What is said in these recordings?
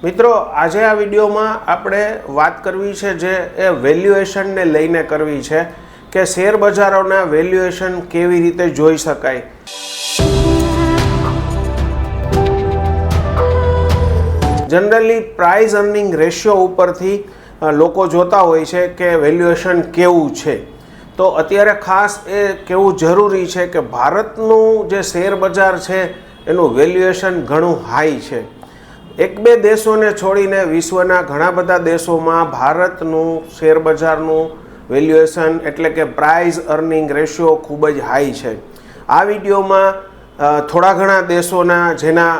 મિત્રો, આજે આ વિડીયોમાં આપણે વાત કરવી છે જે એ વેલ્યુએશનને લઈને કરવી છે કે શેર બજારોના વેલ્યુએશન કેવી રીતે જોઈ શકાય। જનરલી પ્રાઇસ અર્નિંગ રેશિયો ઉપરથી લોકો જોતા હોય છે કે વેલ્યુએશન કેવું છે। તો અત્યારે ખાસ એ કહેવું જરૂરી છે કે ભારતનું જે શેર બજાર છે એનું વેલ્યુએશન ઘણું હાઈ છે। એક બે દેશોને છોડીને વિશ્વના ઘણા બધા દેશોમાં ભારતનું શેર બજારનું વેલ્યુએશન એટલે કે પ્રાઇસ અર્નિંગ રેશિયો ખૂબ જ હાઈ છે। આ વિડીયોમાં થોડા ઘણા દેશોના જેના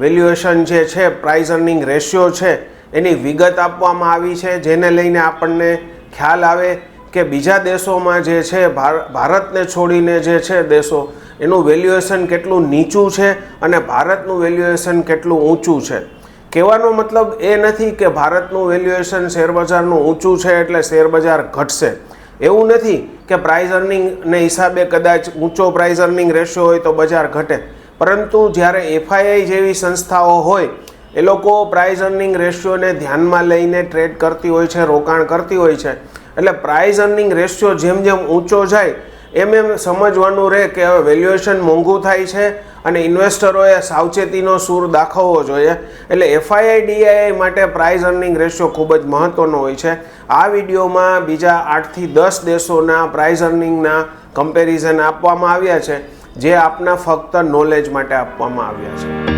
વેલ્યુએશન જે છે પ્રાઇસ અર્નિંગ રેશિયો છે એની વિગત આપવામાં આવી છે, જેને લઈને આપણને ખ્યાલ આવે કે બીજા દેશોમાં જે છે ભારતને છોડીને જે છે દેશો એનું વેલ્યુએશન કેટલું નીચું છે અને ભારતનું વેલ્યુએશન કેટલું ઊંચું છે। કહેવાનો મતલબ એ નથી કે ભારતનું વેલ્યુએશન શેરબજારનું ઊંચું છે એટલે શેરબજાર ઘટશે, એવું નથી કે પ્રાઇસ અર્નિંગને હિસાબે કદાચ ઊંચો પ્રાઇસ અર્નિંગ રેશિયો હોય તો બજાર ઘટે, પરંતુ જ્યારે એફઆઈઆઈ જેવી સંસ્થાઓ હોય એ લોકો પ્રાઇસ અર્નિંગ રેશિયોને ધ્યાનમાં લઈને ટ્રેડ કરતી હોય છે, રોકાણ કરતી હોય છે, એટલે પ્રાઇસ અર્નિંગ રેશિયો જેમ જેમ ઊંચો જાય એમ સમજવાનું રહે કે હવે વેલ્યુએશન મોંઘું થાય છે અને ઇન્વેસ્ટરોએ સાવચેતીનો સૂર દાખવવો જોઈએ। એટલે એફઆઈઆઈ ડીઆઈઆઈ માટે પ્રાઇસ અર્નિંગ રેશિયો ખૂબ જ મહત્ત્વનો હોય છે। આ વિડીયોમાં બીજા 8 થી 10 દેશોના પ્રાઇસ અર્નિંગના કમ્પેરિઝન આપવામાં આવ્યા છે, જે આપના ફક્ત નોલેજ માટે આપવામાં આવ્યા છે।